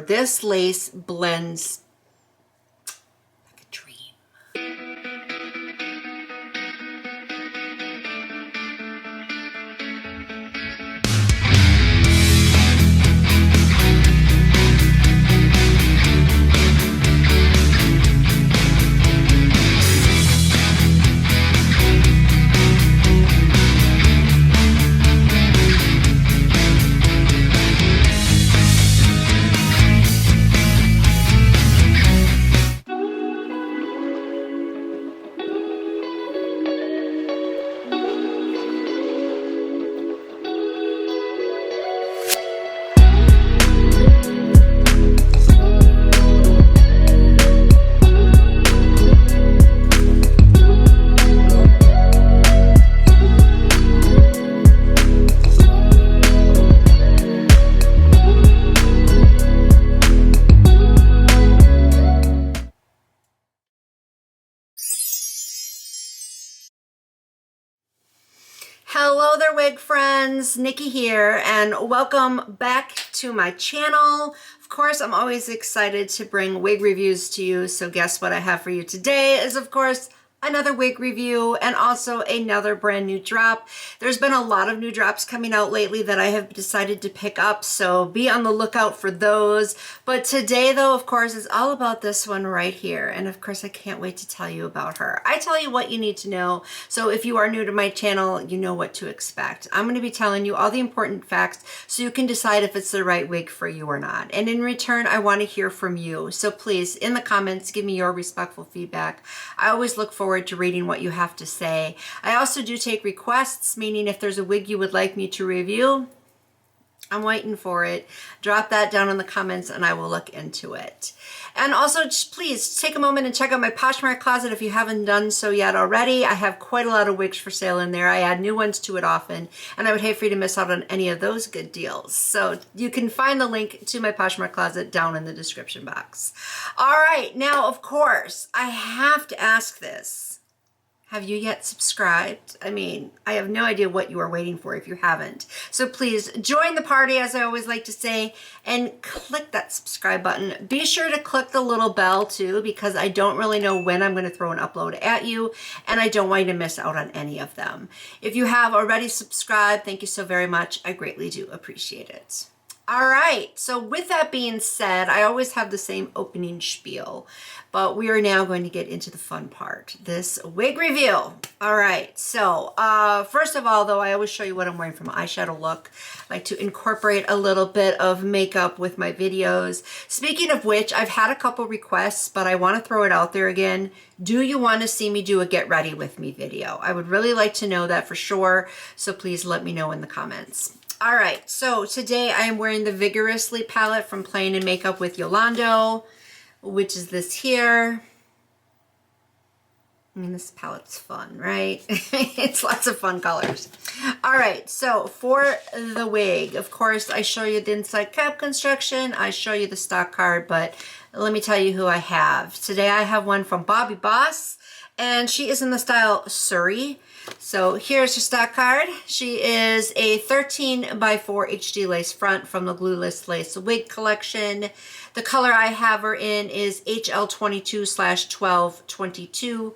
This lace blends like a dream. Hello there, wig friends. Nikki here, and welcome back to my channel. Of course, I'm always excited to bring wig reviews to you, so guess what I have for you today is, of course, another wig review and also another brand new drop. There's been a lot of new drops coming out lately that I have decided to pick up, so be on the lookout for those. But today, though, of course, is all about this one right here, and of course I can't wait to tell you about her. I tell you what you need to know, so if you are new to my channel, you know what to expect. I'm going to be telling you all the important facts so you can decide if it's the right wig for you or not. And in return, I want to hear from you, so please, in the comments, give me your respectful feedback. I always look forward to reading what you have to say. I also do take requests, meaning if there's a wig you would like me to review, I'm waiting for it. Drop that down in the comments and I will look into it. And also, just please take a moment and check out my Poshmark closet if you haven't done so yet already. I have quite a lot of wigs for sale in there. I add new ones to it often, and I would hate for you to miss out on any of those good deals. So you can find the link to my Poshmark closet down in the description box. All right, now, of course, I have to ask this. Have you yet subscribed? I mean, I have no idea what you are waiting for if you haven't. So please join the party, as I always like to say, and click that subscribe button. Be sure to click the little bell too, because I don't really know when I'm going to throw an upload at you, and I don't want you to miss out on any of them. If you have already subscribed, thank you so very much. I greatly do appreciate it. All right, so with that being said, I always have the same opening spiel, but we are now going to get into the fun part, this wig review. All right, so first of all, though, I always show you what I'm wearing from an eyeshadow look. I like to incorporate a little bit of makeup with my videos. Speaking of which, I've had a couple requests, but I want to throw it out there again. Do you want to see me do a get ready with me video? I would really like to know that for sure, so please let me know in the comments. All right, so today I am wearing the Vigorously palette from Playing in Makeup with Yolando, which is this here. I mean, this palette's fun, right? It's lots of fun colors. All right, so for the wig, of course, I show you the inside cap construction. I show you the stock card, but let me tell you who I have. Today I have one from Bobbi Boss, and she is in the style SURI. So here's her stock card. She is a 13 by 4 HD lace front from the Glueless Lace Wig Collection. The color I have her in is HL22/1222,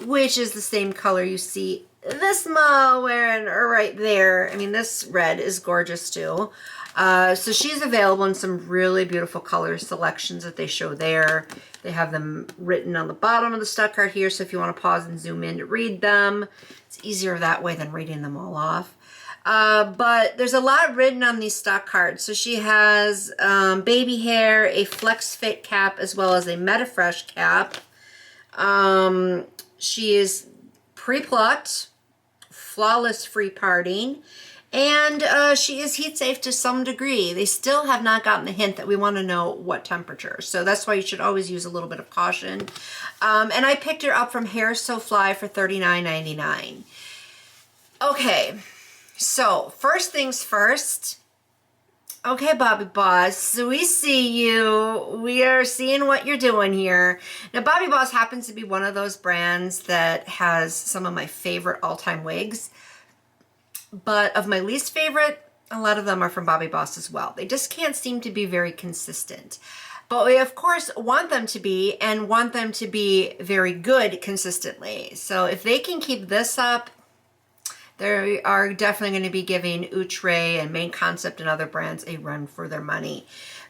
which is the same color you see this mo wearing right there. I mean, this red is gorgeous too. So she's available in some really beautiful color selections that they show there. They have them written on the bottom of the stock card here, so if you want to pause and zoom in to read them, it's easier that way than reading them all off. But there's a lot written on these stock cards. So she has baby hair, a flex fit cap, as well as a MetaFresh cap. She is pre-plucked, flawless free parting, and she is heat safe to some degree. They still have not gotten the hint that we want to know what temperature. So that's why you should always use a little bit of caution. And I picked her up from hairsofly for $39.99. Okay, so first things first. Okay, Bobbi Boss, so we see you. We are seeing what you're doing here. Now, Bobbi Boss happens to be one of those brands that has some of my favorite all-time wigs. But of my least favorite, A lot of them are from Bobbi Boss as well. They just can't seem to be very consistent. But we, of course, want them to be, and want them to be very good consistently. So if they can keep this up, they are definitely going to be giving Outre and Main Concept and other brands a run for their money.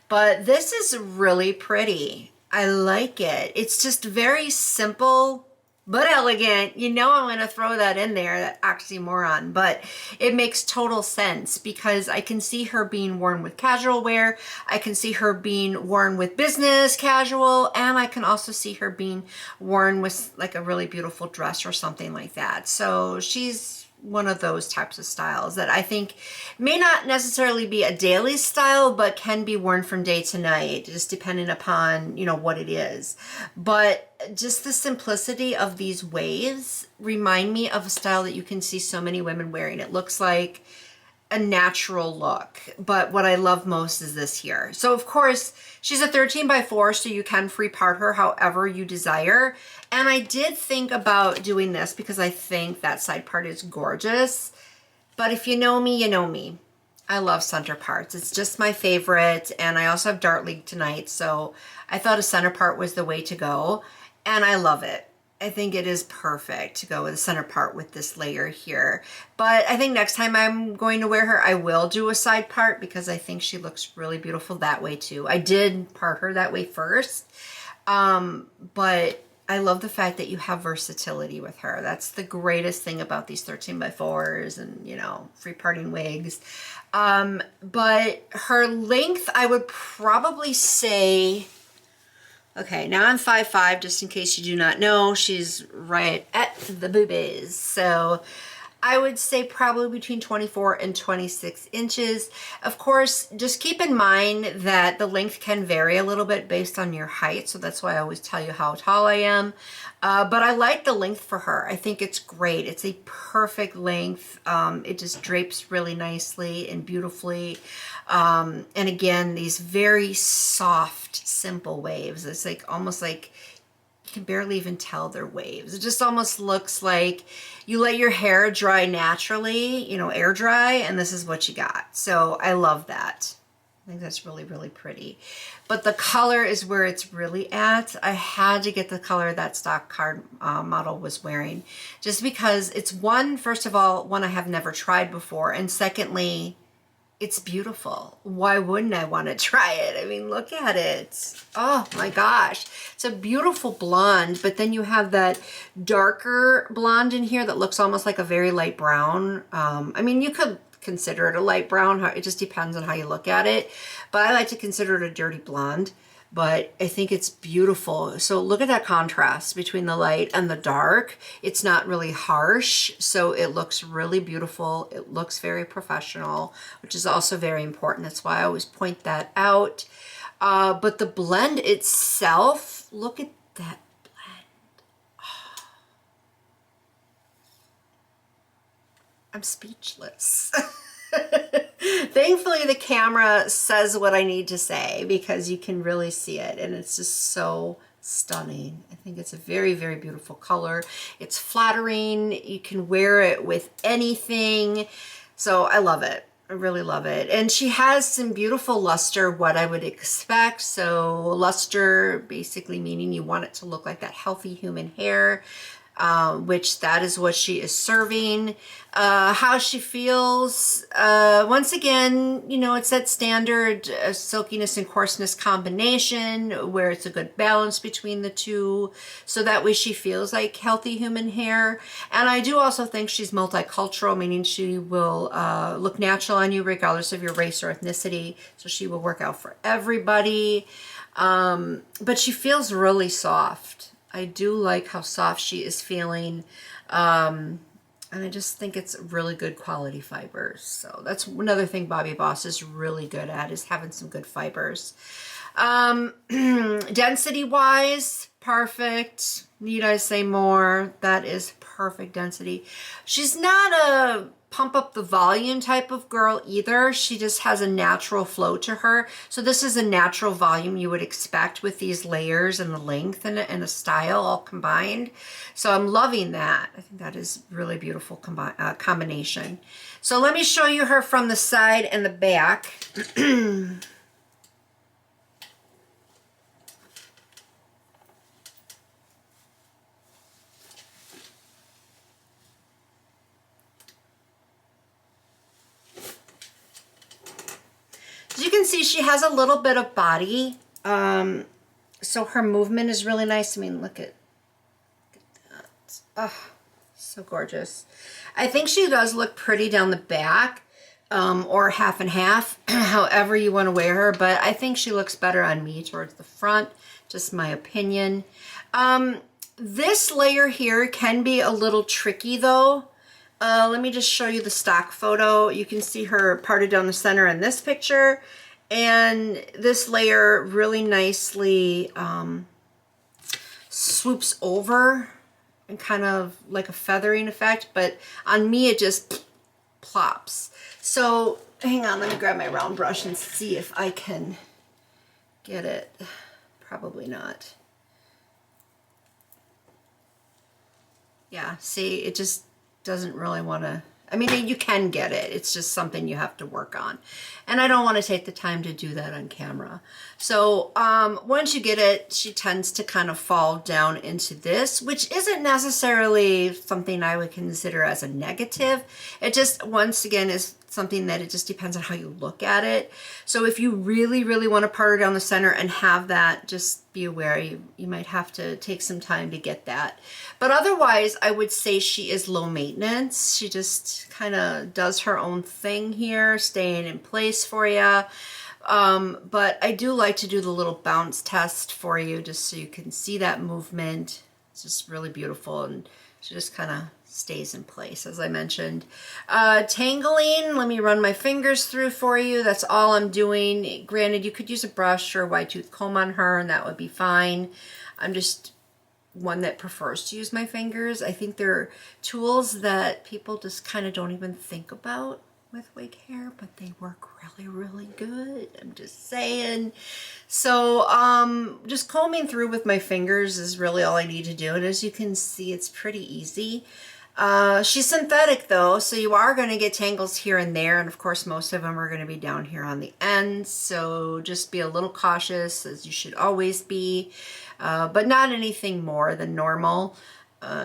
But this is really pretty. I like it. It's just very simple but elegant. You know I'm going to throw that in there, that oxymoron, but it makes total sense because I can see her being worn with casual wear. I can see her being worn with business casual, and I can also see her being worn with like a really beautiful dress or something like that. So she's one of those types of styles that I think may not necessarily be a daily style, but can be worn from day to night, just depending upon, you know, what it is. But just the simplicity of these waves remind me of a style that you can see so many women wearing. It looks like a natural look, but what I love most is this here. So of course she's a 13x4, so you can free part her however you desire. And I did think about doing this because I think that side part is gorgeous. But if you know me, you know me. I love center parts. It's just my favorite. And I also have Dart League tonight, so I thought a center part was the way to go. And I love it. I think it is perfect to go with the center part with this layer here. But I think next time I'm going to wear her, I will do a side part because I think she looks really beautiful that way too. I did part her that way first, but I love the fact that you have versatility with her. That's the greatest thing about these 13x4s and, you know, free parting wigs. But her length, I would probably say, okay, now I'm 5'5", just in case you do not know. She's right at the boobies. So I would say probably between 24 and 26 inches. Of course, just keep in mind that the length can vary a little bit based on your height. So that's why I always tell you how tall I am. But I like the length for her. I think it's great. It's a perfect length. It just drapes really nicely and beautifully. And again, these very soft, simple waves. It's like almost like you can barely even tell they're waves. It just almost looks like you let your hair dry naturally, you know, air dry, and this is what you got. So I love that. I think that's really, really pretty. But the color is where it's really at. I had to get the color that stock card model was wearing, just because it's one, first of all, one I have never tried before, and secondly, it's beautiful. Why wouldn't I want to try it? I mean, look at it. Oh my gosh. It's a beautiful blonde, but then you have that darker blonde in here that looks almost like a very light brown. I mean, you could consider it a light brown. It just depends on how you look at it. But I like to consider it a dirty blonde. But I think it's beautiful. So look at that contrast between the light and the dark. It's not really harsh, so it looks really beautiful. It looks very professional, which is also very important. That's why I always point that out. But the blend itself, look at that blend. Oh. I'm speechless. Thankfully, the camera says what I need to say because you can really see it, and it's just so stunning. I think it's a very, very beautiful color. It's flattering. You can wear it with anything. So I love it. I really love it. And she has some beautiful luster, what I would expect. So luster basically meaning you want it to look like that healthy human hair. Which that is what she is serving. How she feels, once again, you know, it's that standard silkiness and coarseness combination where it's a good balance between the two, so that way she feels like healthy human hair. And I do also think she's multicultural, meaning she will look natural on you regardless of your race or ethnicity, so she will work out for everybody. But she feels really soft. I do like how soft she is feeling, and I just think it's really good quality fibers. So that's another thing Bobbi Boss is really good at, is having some good fibers. Density wise, Perfect. Need I say more? That is perfect density. She's not a pump up the volume type of girl either. She just has a natural flow to her. So this is a natural volume you would expect with these layers and the length and the style all combined. So I'm loving that. I think that is really beautiful combination. So let me show you her from the side and the back. As you can see, she has a little bit of body, so her movement is really nice. I mean, look at that. Oh, so gorgeous. I think she does look pretty down the back, or half and half, however you want to wear her, but I think she looks better on me towards the front, just my opinion. This layer here can be a little tricky though. Let me just show you the stock photo. You can see her parted down the center in this picture, and this layer really nicely swoops over and kind of like a feathering effect, but on me it just plops. So hang on, let me grab my round brush and see if I can get it. Probably not. Yeah, see, it just doesn't really want to, I mean, you can get it. It's just something you have to work on. And I don't want to take the time to do that on camera. So once you get it, she tends to kind of fall down into this, which isn't necessarily something I would consider as a negative. It just, once again, is something that it just depends on how you look at it. So if you really, really want to part her down the center and have that, just be aware you might have to take some time to get that. But otherwise, I would say she is low maintenance. She just kind of does her own thing here, staying in place for you. But I do like to do the little bounce test for you just so you can see that movement. It's just really beautiful, and she just kind of stays in place, as I mentioned. Tangling, let me run my fingers through for you. That's all I'm doing. Granted, you could use a brush or a wide tooth comb on her and that would be fine. I'm just one that prefers to use my fingers. I think they're tools that people just kind of don't even think about with wig hair, but they work really, really good. I'm just saying. So just combing through with my fingers is really all I need to do. And as you can see, it's pretty easy. She's synthetic though, so you are going to get tangles here and there, and of course most of them are going to be down here on the ends, so just be a little cautious, as you should always be, but not anything more than normal.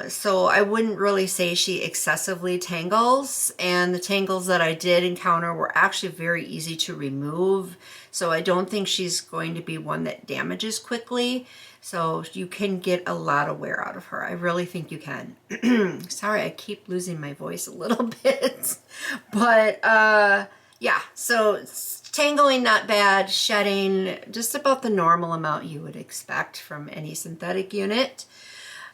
So I wouldn't really say she excessively tangles, and the tangles that I did encounter were actually very easy to remove, so I don't think she's going to be one that damages quickly. So you can get a lot of wear out of her. I really think you can. Sorry, I keep losing my voice a little bit. But yeah, so tangling not bad, shedding just about the normal amount you would expect from any synthetic unit.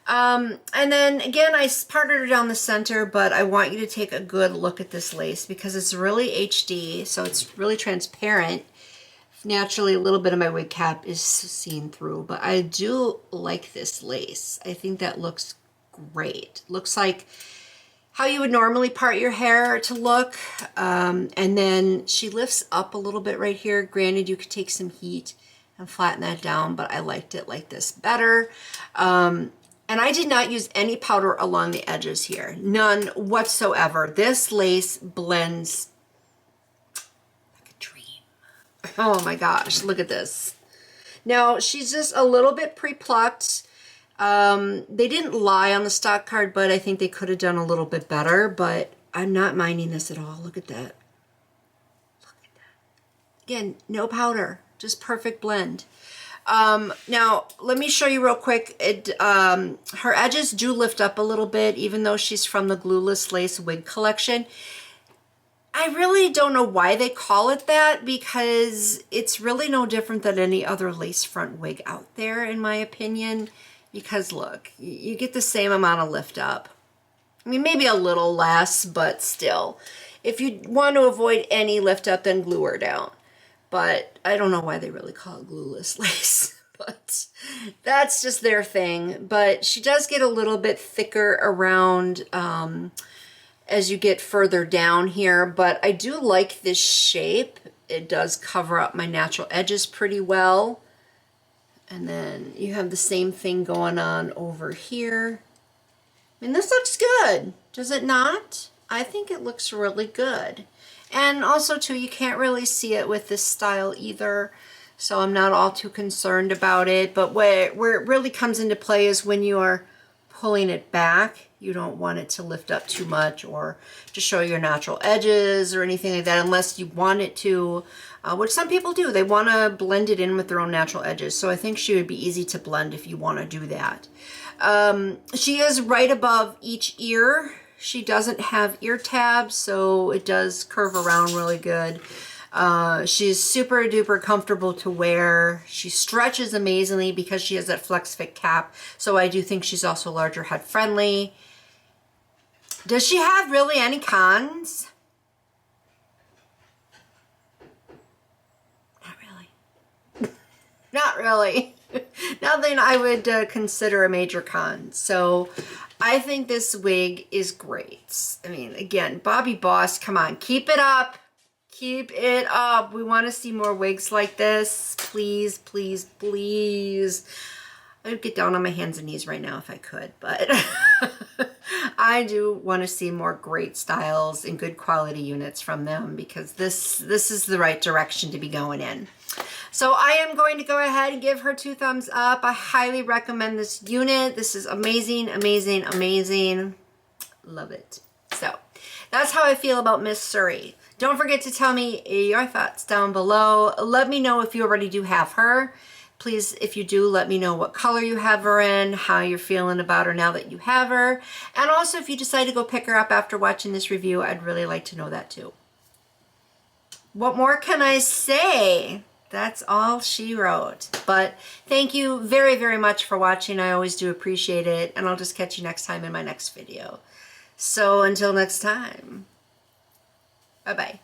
And then again, I parted her down the center, but I want you to take a good look at this lace because it's really HD, so it's really transparent. Naturally, a little bit of my wig cap is seen through, but I do like this lace. I think that looks great. Looks like how you would normally part your hair to look. And then she lifts up a little bit right here. Granted, you could take some heat and flatten that down, but I liked it like this better. And I did not use any powder along the edges here. None whatsoever. This lace blends. Oh my gosh, look at this. Now, she's just a little bit pre-plucked. They didn't lie on the stock card, but I think they could have done a little bit better, but I'm not minding this at all. Look at that. Look at that. Again, no powder, just perfect blend. Now, let me show you real quick. Her edges do lift up a little bit, even though she's from the Glueless Lace Wig Collection. I really don't know why they call it that, because it's really no different than any other lace front wig out there, in my opinion. Because look, you get the same amount of lift up. I mean, maybe a little less, but still. If you want to avoid any lift up, then glue her down. But I don't know why they really call it glueless lace. but that's just their thing. But she does get a little bit thicker around as you get further down here, but I do like this shape. It does cover up my natural edges pretty well. And then you have the same thing going on over here. I mean, this looks good, does it not? I think it looks really good. And also too, you can't really see it with this style either, so I'm not all too concerned about it. But where it really comes into play is when you are pulling it back. You don't want it to lift up too much or to show your natural edges or anything like that, unless you want it to, which some people do. They want to blend it in with their own natural edges. So I think she would be easy to blend if you want to do that. She is right above each ear. She doesn't have ear tabs, so it does curve around really good. She's super duper comfortable to wear. She stretches amazingly because she has that flex fit cap. So I do think she's also larger head friendly. Does she have really any cons? Not really. Not really. Nothing I would consider a major con. So I think this wig is great. I mean, again, Bobbi Boss, come on, keep it up. Keep it up. We want to see more wigs like this. Please, please, please. I would get down on my hands and knees right now if I could, but I do want to see more great styles and good quality units from them, because this is the right direction to be going in. So I am going to go ahead and give her 2 thumbs up. I highly recommend this unit. This is amazing, amazing, amazing. Love it. So that's how I feel about Miss Suri. Don't forget to tell me your thoughts down below. Let me know if you already do have her. Please, if you do, let me know what color you have her in, how you're feeling about her now that you have her. And also, if you decide to go pick her up after watching this review, I'd really like to know that too. What more can I say? That's all she wrote. But thank you very, very much for watching. I always do appreciate it. And I'll just catch you next time in my next video. So until next time, bye-bye.